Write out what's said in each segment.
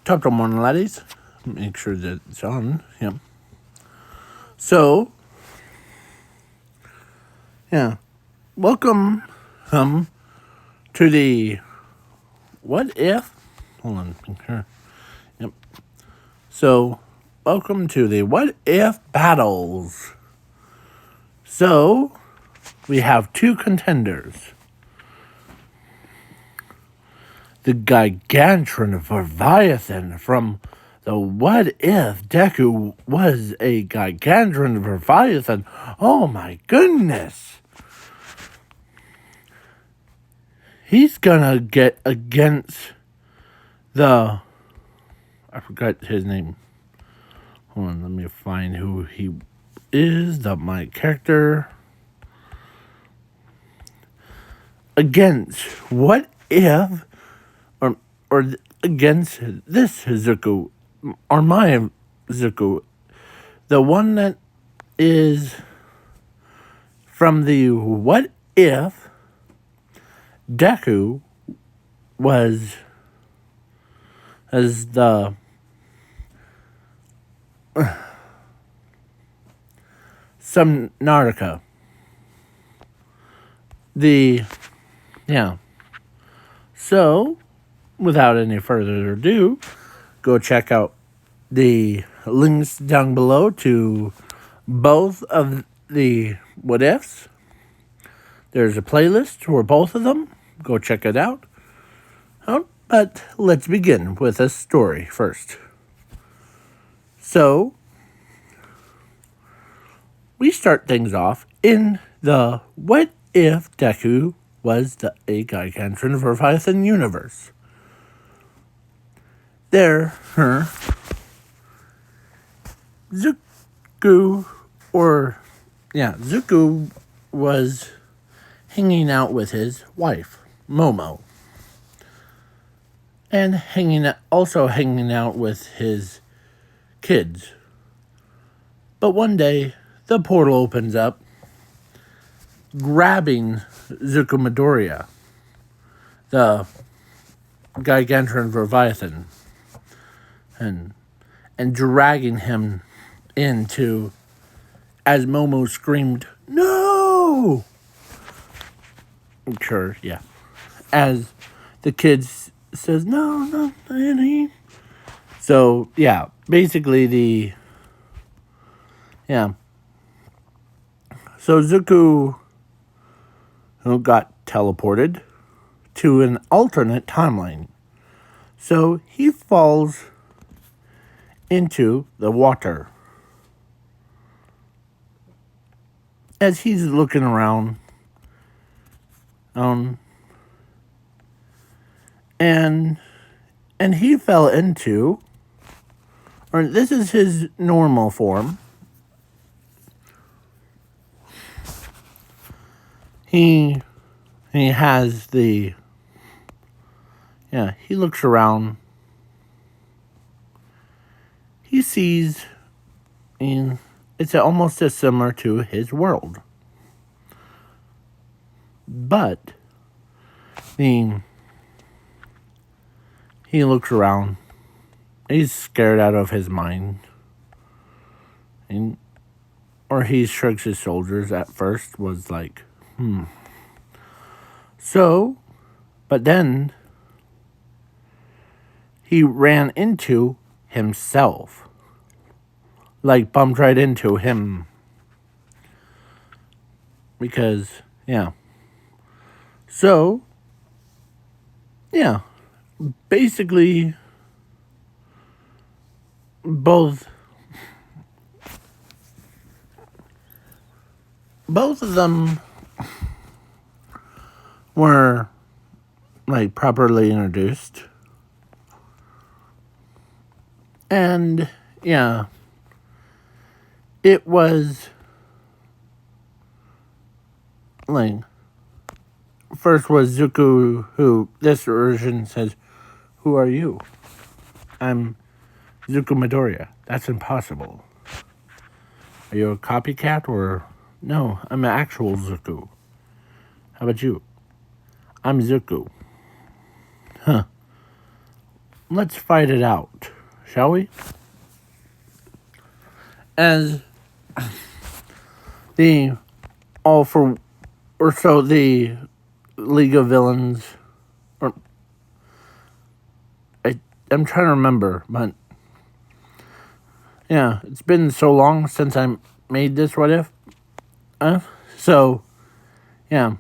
Top of morning, laddies. Make sure that it's on. Yeah. So, yeah. Welcome to the What If? Hold on. Here. Yep. So, welcome to the What If battles. So, we have two contenders. The Gigantuan Leviathan from the What If Deku was a Gigantuan Leviathan. Oh my goodness. He's gonna get against I forgot his name. Hold on, let me find who he is, my character. Against What If, or against this Zuko, or my Zuko, the one that is from the What If Deku was as the Subnautica. So, without any further ado, go check out the links down below to both of the What Ifs. There's a playlist for both of them. Go check it out. But let's begin with a story first. So, we start things off in the What If Deku was a Gigantuan Leviathan universe. Zuko was hanging out with his wife, Momo. And hanging out with his kids. But one day, the portal opens up, grabbing Zuko Midoriya, the Gigantuan Leviathan, and dragging him into, as Momo screamed, "No!" Sure, yeah. As the kids says, "No, Annie." So, yeah, basically So Zuko got teleported to an alternate timeline. So he falls into the water. As he's looking around, and he fell into, or this is his normal form. He has he looks around. He sees, and it's almost as similar to his world. But, he looks around. He's scared out of his mind. Or he shrugs his shoulders at first, was like, So, but then he ran into himself. Like, bumped right into him. Because, So, basically, both of them were, like, properly introduced. And, it was, like, first was Zuko, who, this version says, "Who are you?" "I'm Zuko Midoriya." "That's impossible." "Are you a copycat or..." "No, I'm an actual Zuko." "How about you?" "I'm Zuko." "Huh. let's fight it out, shall we? As the all for or so the League of Villains, or I'm trying to remember, but yeah, it's been so long since I made this what if. So yeah,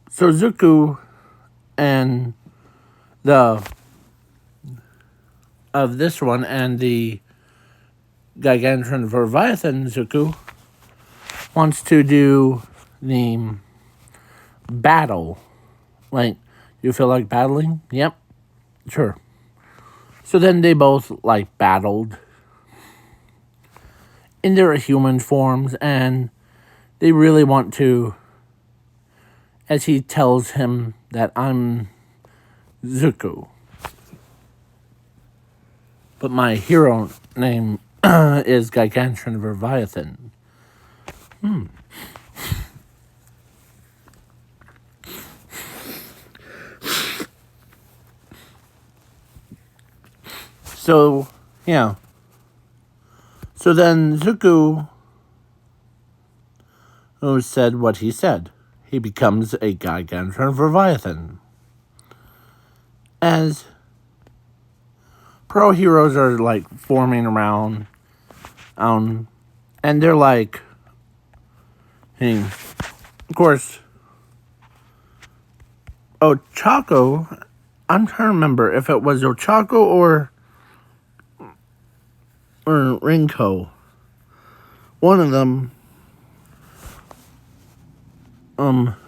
so Zuko and the of this one and the Gargantuan Leviathan Zuko wants to do the battle. Like, you feel like battling? Yep, sure. So then they both like battled in their human forms, and they really want to, as he tells him that I'm Zuko. But my hero name is Gargantuan Leviathan. So, yeah. So then Zuko, who said what he said, he becomes a Gargantuan Leviathan. As pro heroes are like forming around, and they're like, hey, of course, Ochako, I'm trying to remember if it was Ochako or Rinko. One of them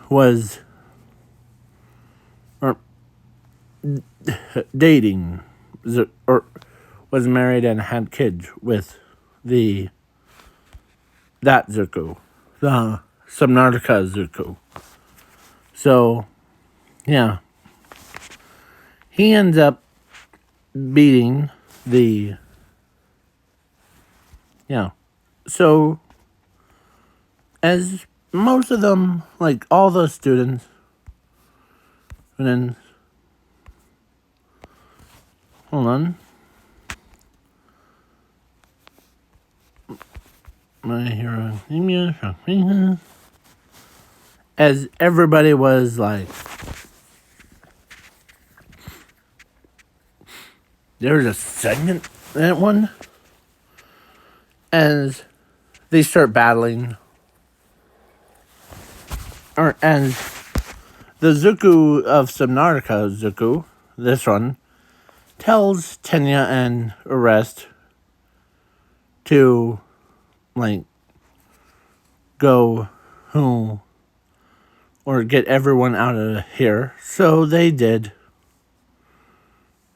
was dating or was married and had kids with that Zuko, the Subnautica Zuko. So yeah, he ends up beating the So as most of them, like all the students, and then hold on. My hero, as everybody was like, there's a segment in that one, as they start battling, and the Zuko of Subnautica, Zuko, this one, tells Tenya and Arrest to like go home or get everyone out of here. So they did.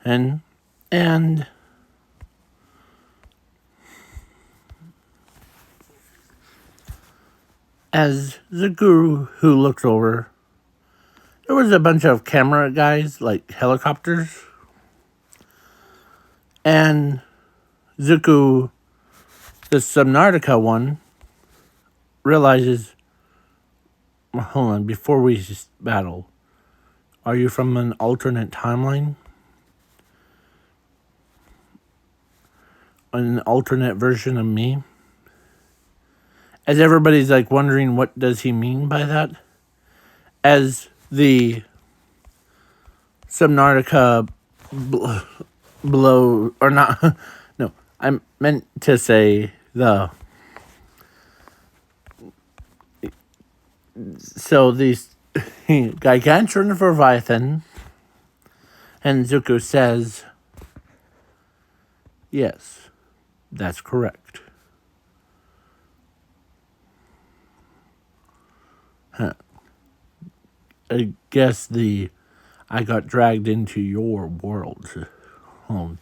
And as the guru who looks over, there was a bunch of camera guys, like helicopters. And Zuko, the Subnautica one, realizes, hold on, before we battle, are you from an alternate timeline? An alternate version of me? As everybody's like wondering what does he mean by that? As the Subnautica blow, or not, no, I meant to say so these Gargantuan Leviathan, and Zuko says, yes, that's correct. I guess I got dragged into your world. Oh.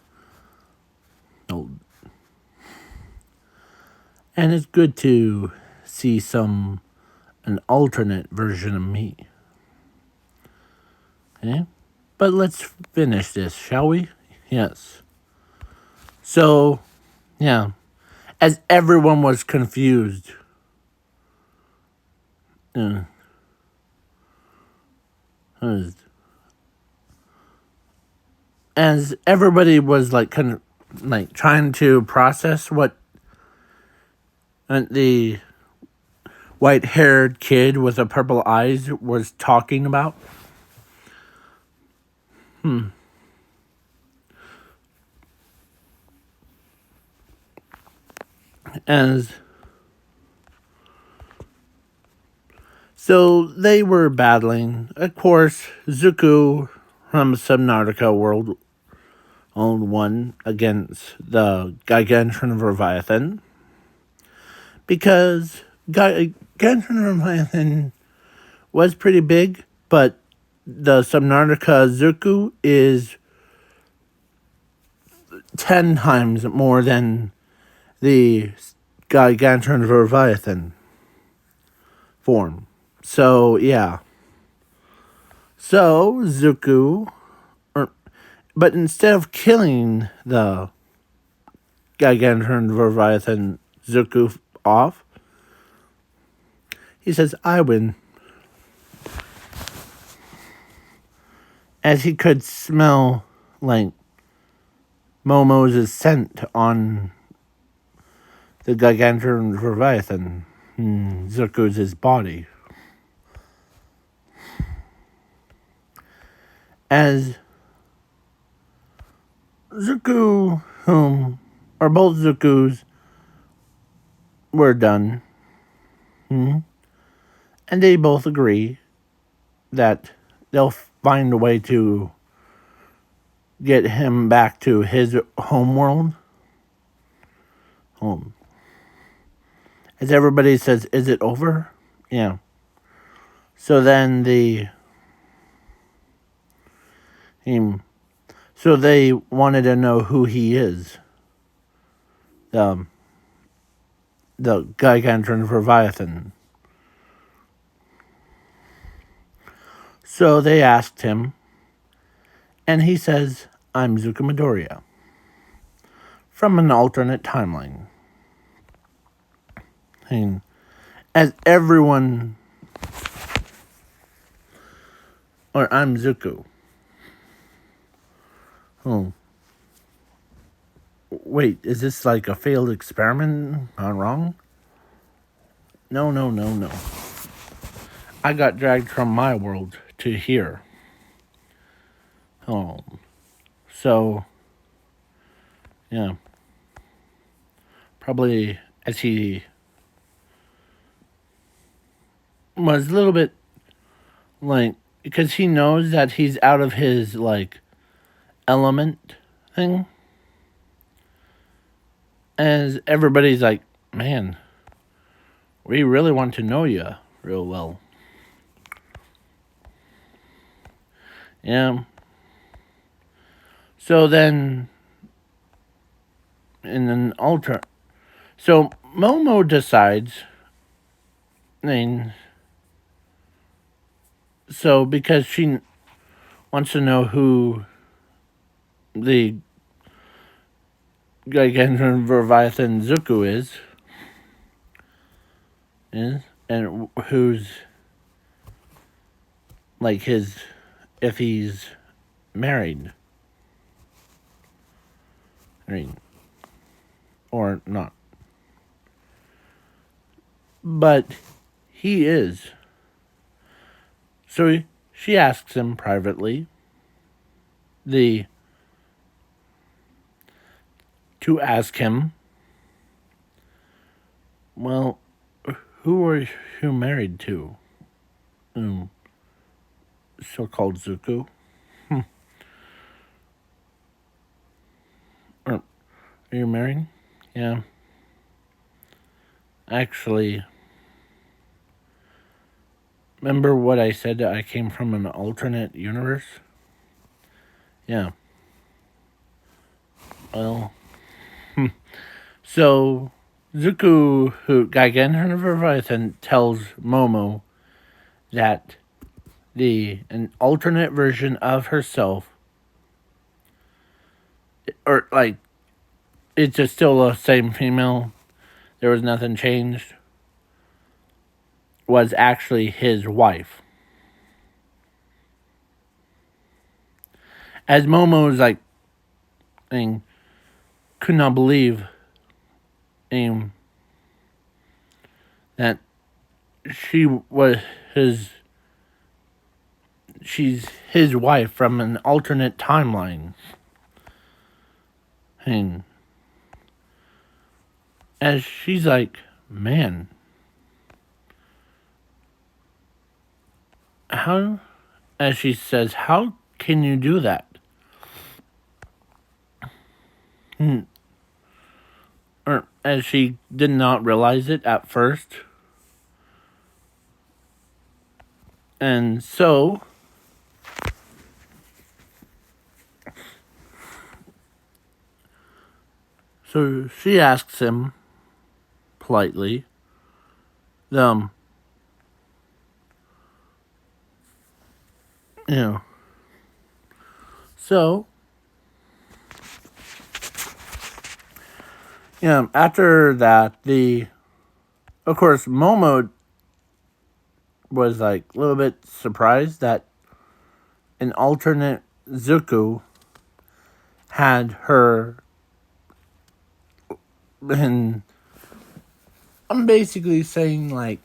And it's good to see an alternate version of me. Okay? But let's finish this, shall we? Yes. So, yeah. As everyone was confused. as everybody was like kind of like trying to process what the white-haired kid with the purple eyes was talking about. As so they were battling. Of course, Zuko from Subnautica World won against the Gigantian Leviathan. Because Gigantian Leviathan was pretty big, but the Subnautica Zuko is 10 times more than the Gigantian Leviathan form. So, yeah. So, Zuko, but instead of killing the Gigantian Leviathan Zuko off, he says, I win. As he could smell, like, Momo's scent on the Gigantian Leviathan, Zuko's body. As Zuko, or both Zukus, were done, and they both agree that they'll find a way to get him back to his homeworld. Home. As everybody says, is it over? Yeah. So then so they wanted to know who he is. The Gigantian Leviathan. So they asked him, and he says, I'm Zuko Midoriya, from an alternate timeline. And as everyone, or I'm Zuko. Oh. Wait, is this like a failed experiment gone wrong? No. I got dragged from my world to here. Oh. So, yeah. Probably as he was a little bit like, because he knows that he's out of his like element thing. As everybody's like, man, we really want to know you real well. Yeah. So then, in an so Momo decides, so because she wants to know who the Gigantian Leviathan Zuko is, and who's like his, if he's married, or not. But he is. So she asks him privately to ask him, well, who are you married to? So-called Zuko. Are you married? Yeah. Actually, remember what I said that I came from an alternate universe? Yeah. Well, so Zuko, who Gigantian Leviathan, tells Momo that an alternate version of herself, or like, it's just still the same female, there was nothing changed, was actually his wife. As Momo's like, and could not believe that she was his she's his wife from an alternate timeline. And as she's like, man, how, as she says, how can you do that? Or as she did not realize it at first. And so she asks him politely, um, you know, so, after that, of course, Momo was like a little bit surprised that an alternate Zuko had her, and I'm basically saying like,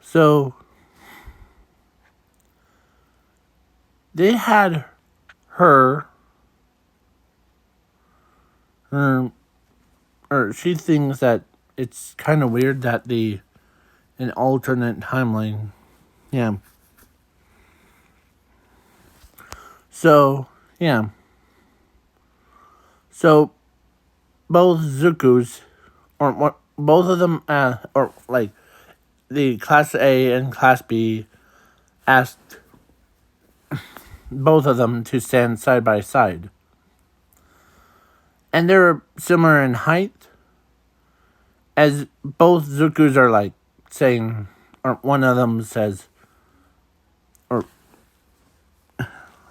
so they had her, or she thinks that it's kind of weird that an alternate timeline, So, so both Zukus, or what, both of them, or like the Class A and Class B, asked both of them to stand side by side. And they're similar in height, as both Zukus are like saying, or one of them says, or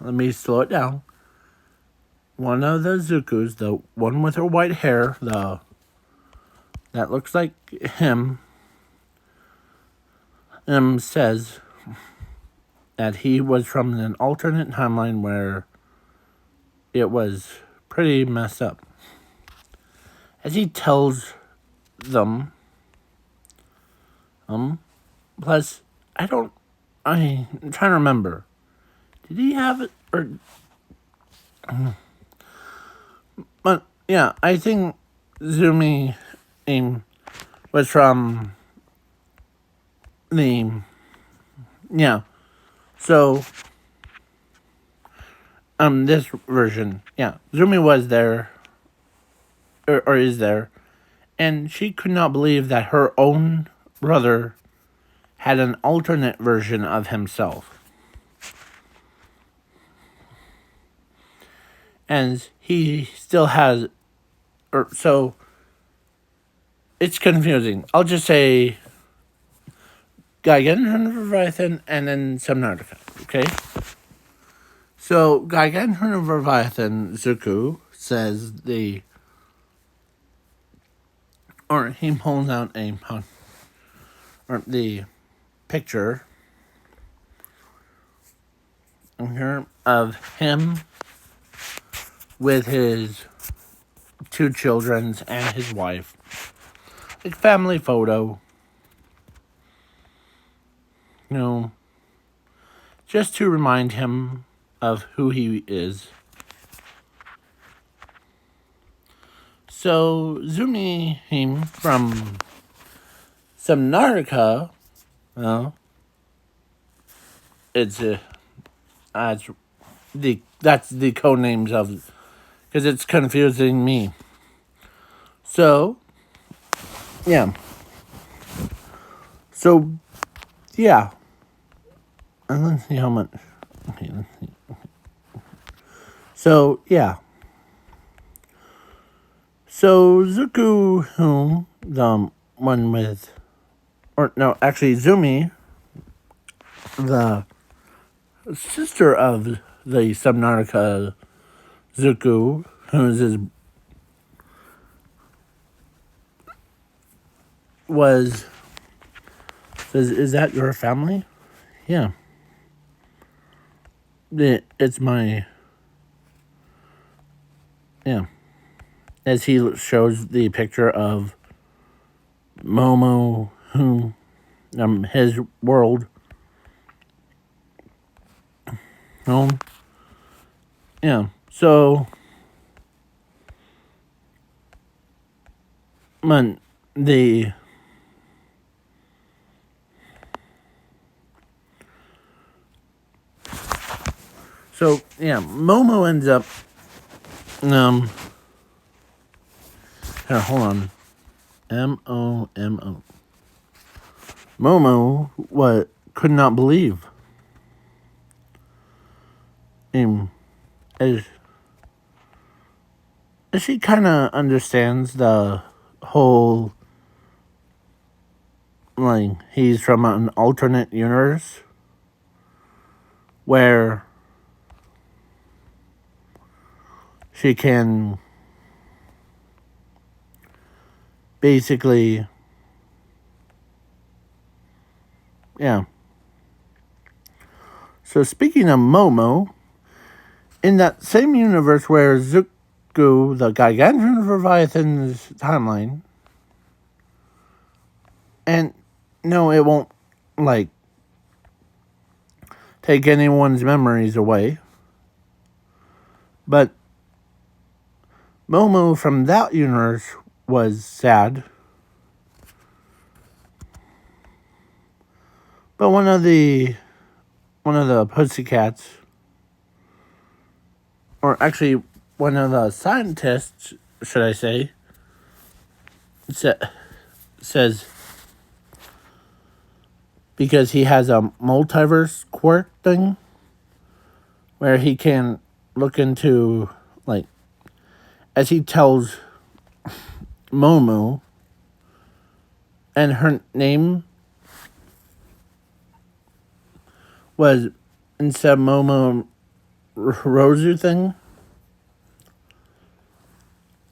let me slow it down. One of the Zukus, the one with her white hair, that looks like him, says that he was from an alternate timeline where it was pretty messed up. As he tells them, plus, I'm trying to remember. Did he have it, or, but, yeah, I think Zumi, was from so, this version, Zumi was there, or is there, and she could not believe that her own brother had an alternate version of himself. And he still has, so it's confusing. I'll just say Gigan Leviathan and then Subnautica, okay? So Gigan Leviathan Zuko says or he pulls out the picture here of him with his 2 children and his wife. A family photo. Just to remind him of who he is. So, Zumi him from Subnautica, that's the code names of, because it's confusing me. So, and let's see how much. Okay, let's see. So, So, Zuko, the one with, or no, actually, Zumi, the sister of the Subnautica Zuko, who's his, says, is that your family? Yeah. it's my, yeah, as he shows the picture of Momo, who, his world home. Yeah, so man, the so yeah, Momo ends up here, hold on. Momo. Momo what could not believe as she kind of understands the whole, like, he's from an alternate universe where she can basically, yeah. So speaking of Momo, in that same universe where Zuko, the Gigantic Leviathan's timeline, and no, it won't, like, take anyone's memories away, but Momo from that universe was sad. But one of the pussycats, or actually one of the scientists, should I say, says, because he has a multiverse quirk thing where he can look into, like, as he tells Momo, and her name was, instead of Momo Rosu thing,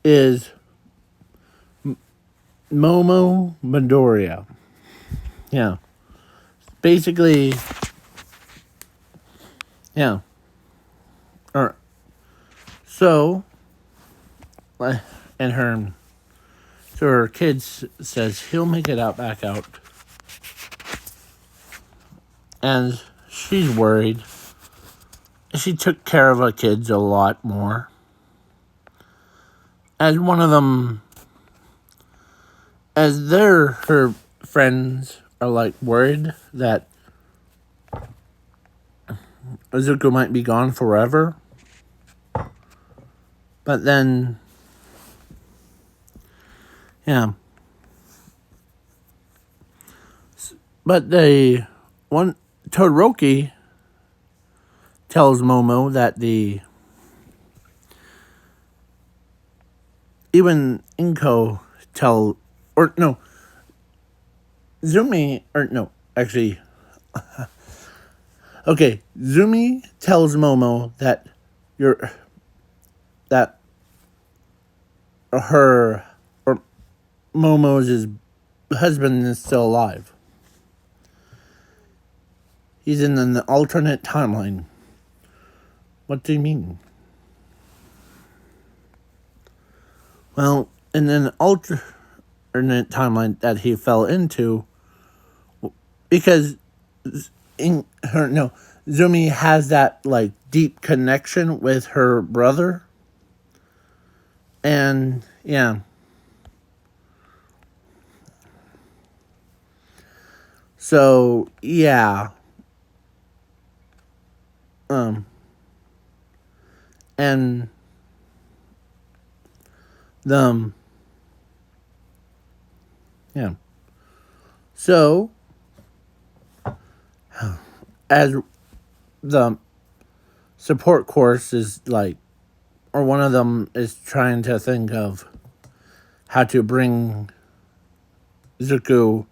is Momo Midoriya. Yeah. Basically, yeah. Or, so, and her kids says he'll make it out back out. And she's worried. She took care of her kids a lot more. As one of them, as her friends are, like, worried that Zuko might be gone forever. But then, yeah. But Todoroki tells Momo that even Inko Zumi tells Momo that Momo's husband is still alive. He's in an alternate timeline. What do you mean? Well, in an alternate timeline that he fell into, because Zumi has that, like, deep connection with her brother. And, yeah. So, yeah. And yeah. So, as the support course is, like, or one of them is trying to think of how to bring Zuko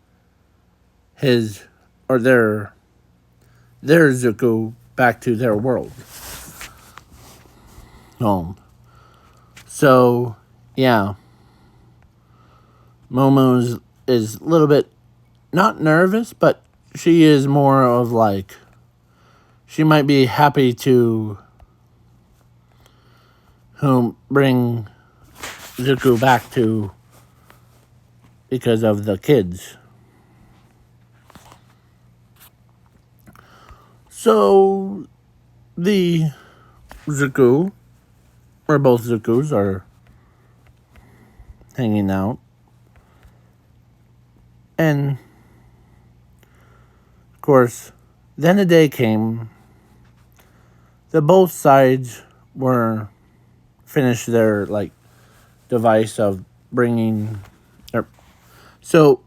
their Zuko back to their world. So, yeah. Momo is a little bit, not nervous, but she is more of, like, she might be happy to bring Zuko back to because of the kids. So the Zuko, or both Zukus, are hanging out. And of course, then a day came that both sides were finished their device of bringing. So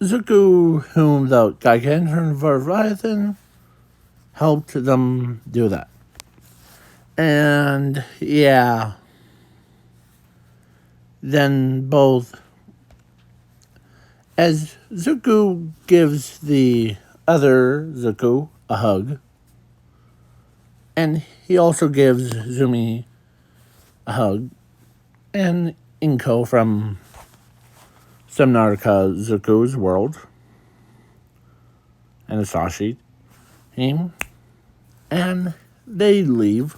Zuko, whom the Gigantic Leviathan helped them do that. And yeah, then both, as Zuko gives the other Zuko a hug, and he also gives Zumi a hug, and Inko from Subnautica Zuko's world, and Asashi, him, and they leave,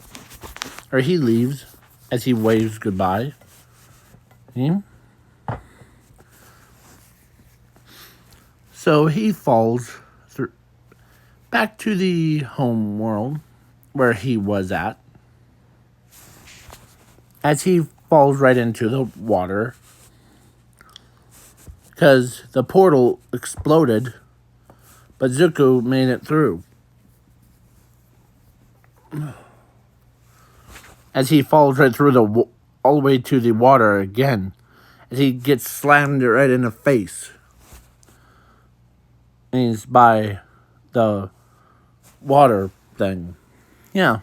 or he leaves as he waves goodbye. Him. So he falls back to the home world where he was at. As he falls right into the water, because the portal exploded, but Zuko made it through. As he falls right through all the way to the water again, as he gets slammed right in the face. And he's by the water thing. Yeah.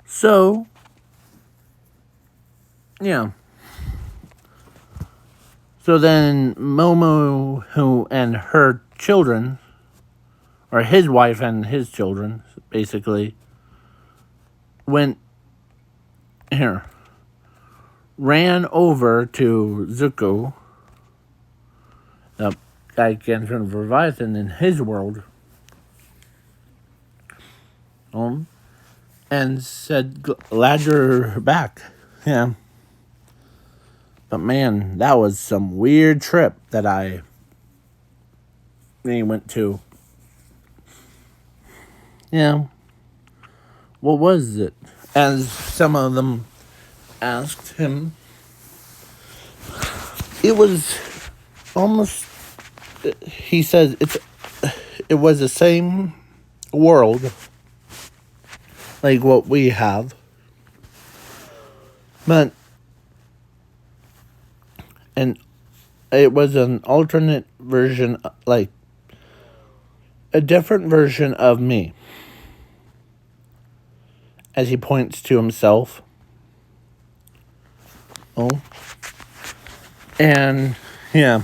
So, yeah. So then Momo and her children, or his wife and his children, basically, ran over to Zuko, the Gigantic Leviathan in his world, and said, glad you're back. Yeah. But man, that was some weird trip that I went to. Yeah. What was it? As some of them asked him, it was almost, he says, it was the same world like what we have, but and it was an alternate version, like a different version of me, as he points to himself. And yeah,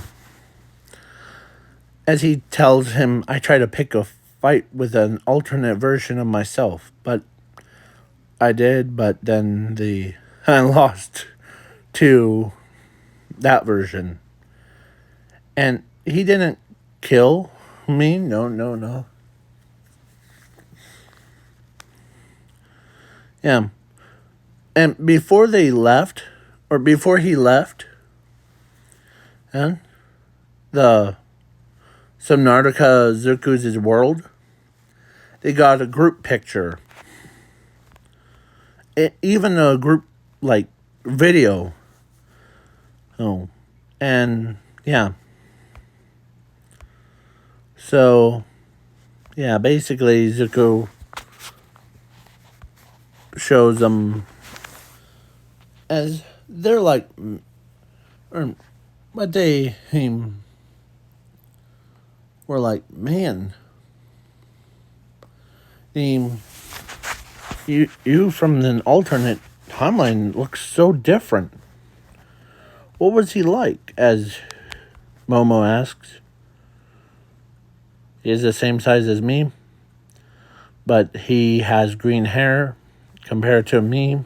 as he tells him, I try to pick a fight with an alternate version of myself, but I did, but then I lost to that version. And he didn't kill me. No. Yeah. And before he left, the Subnautica Zuku's world, they got a group picture. Even a group, video. And, yeah. So, yeah, basically, Zuko shows them as they're but they were like, man, you from an alternate timeline looks so different. What was he like? As Momo asks. He is the same size as me, but he has green hair compared to me,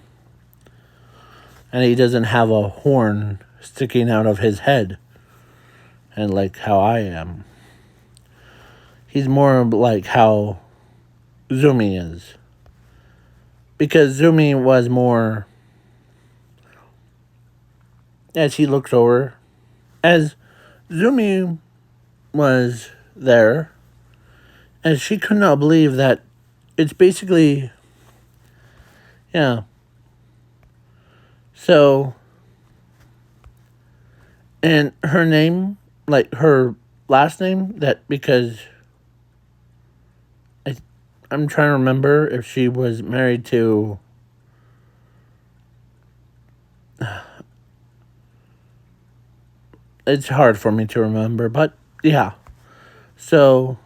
and he doesn't have a horn sticking out of his head, and how I am. He's more like how Zumi is. Because Zumi was more, as he looks over, as Zumi was there, and she could not believe that it's basically, yeah. So, and her name, like her last name, that because I'm trying to remember if she was married to. It's hard for me to remember, but yeah. So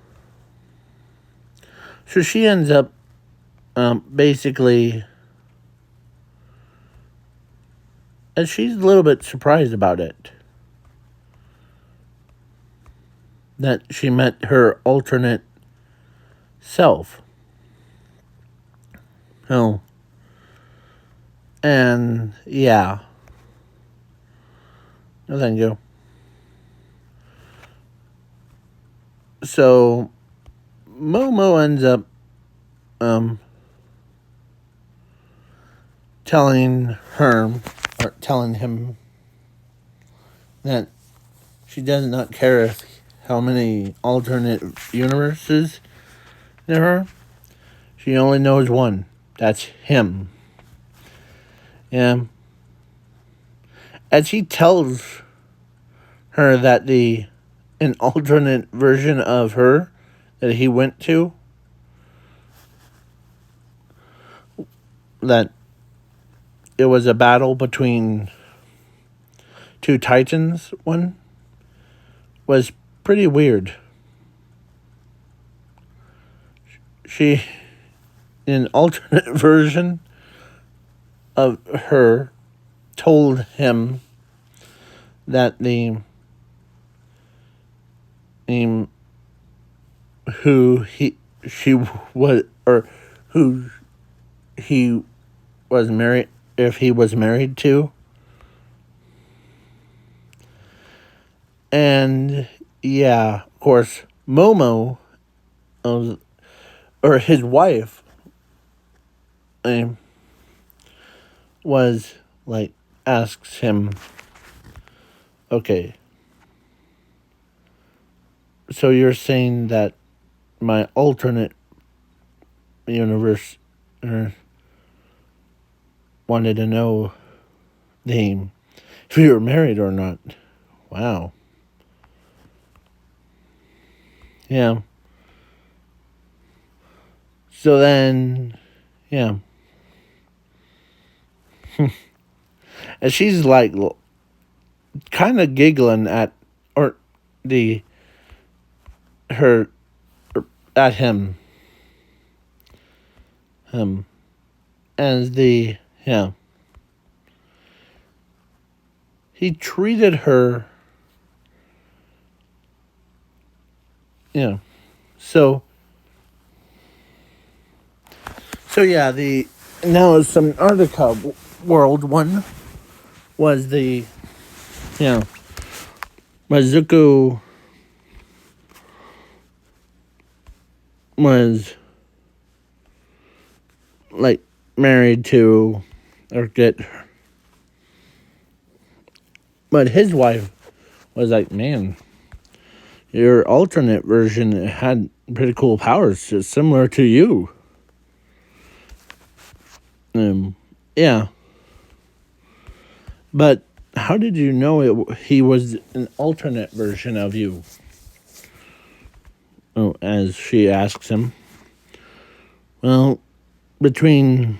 she ends up basically, and she's a little bit surprised about it. That she met her alternate self. Oh. And yeah. No, thank you. So Momo ends up telling him that she does not care how many alternate universes there are. She only knows one. That's him. And as he tells her that an alternate version of her that he went to, that it was a battle between two titans, one was pretty weird. She, an alternate version of her, told him that who she was, or who he was married, if he was married to. And yeah, of course, Momo, or his wife, was like, asks him, okay, so you're saying that my alternate universe wanted to know if you were married or not. Wow. Yeah. So then, yeah. And she's like kind of giggling at, or her, at him. As yeah. He treated her, yeah. So yeah, now some Antarctica world one was Mazuko was like married to, or but his wife was like, man, your alternate version had pretty cool powers, just similar to you. Yeah. But how did you know he was an alternate version of you? Oh, as she asks him. Well, because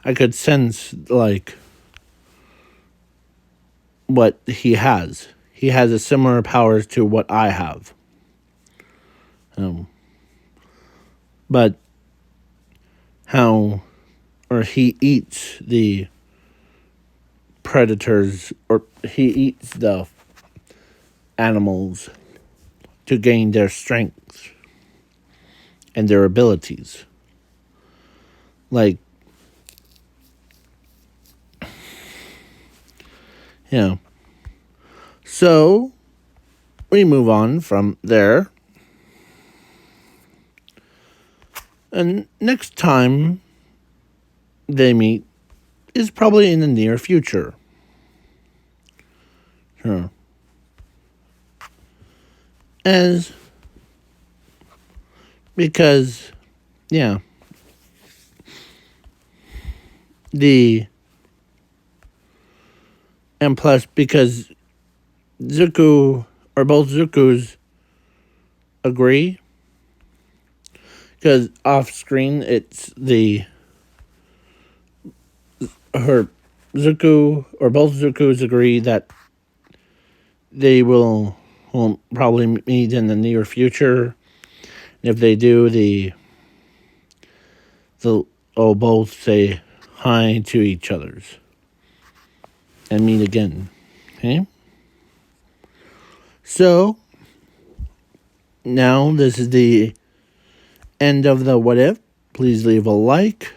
I could sense, like, what he has. He has a similar powers to what I have. But he eats the predators, or he eats the animals to gain their strength and their abilities. Like, yeah. So, we move on from there. And next time they meet is probably in the near future. Sure. Because, yeah. And plus, because both Zukus agree. Because off screen, it's both Zukus agree that they will probably meet in the near future. If they do, they'll both say hi to each other's and meet again. Okay? So, now this is the end of the What If. Please leave a like,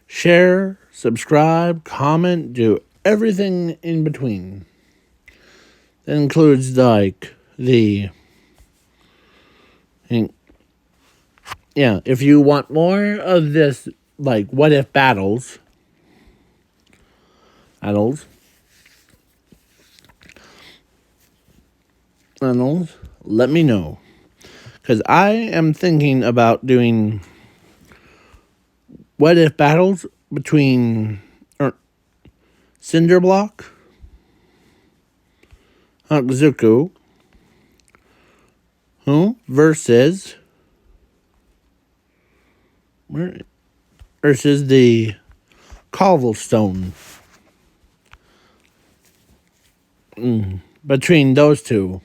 share, subscribe, comment, do everything in between. That includes if you want more of this, what if battles, let me know. Because I am thinking about doing what if battles between Cinderblock, Zuko, versus the cobblestone. Between those two.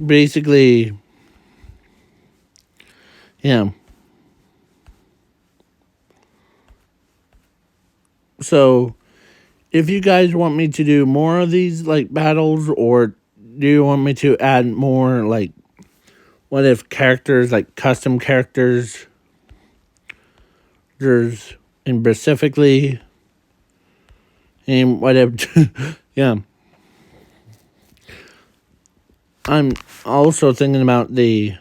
Basically, yeah. So, if you guys want me to do more of these, battles, or do you want me to add more, what if characters, custom characters, and specifically, and what if, yeah. I'm also thinking about the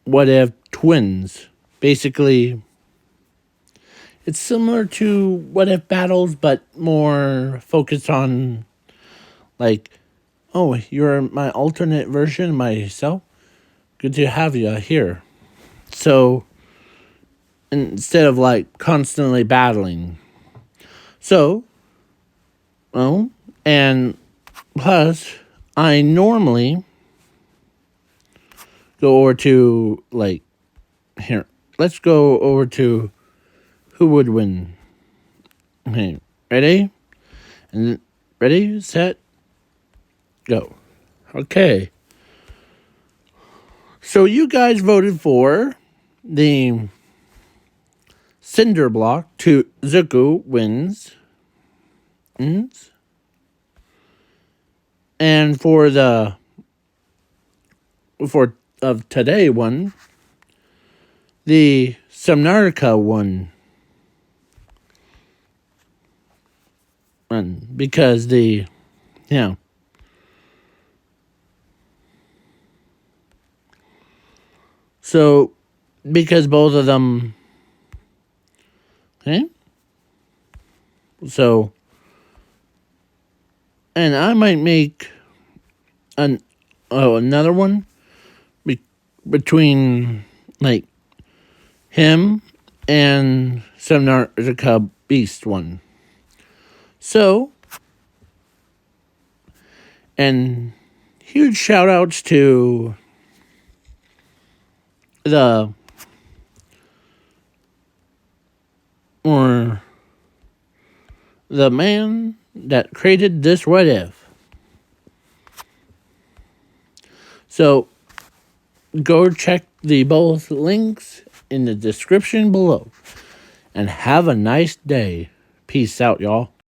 what if twins. Basically, it's similar to what if battles, but more focused on, oh, you're my alternate version of myself? Good to have you here. So, instead of, constantly battling. So, and plus, I normally go over to, here. Let's go over to who would win. Okay, ready? And ready, set, go. Okay. So you guys voted for the Cinderblock to Zuko wins. And for of today one, the Subnautica one. Because So, because both of them, okay? So, and I might make another one between, him and Subnautica Beast one. So, and huge shout outs to the man that created this what if. So go check the both links in the description below and have a nice day. Peace out, y'all.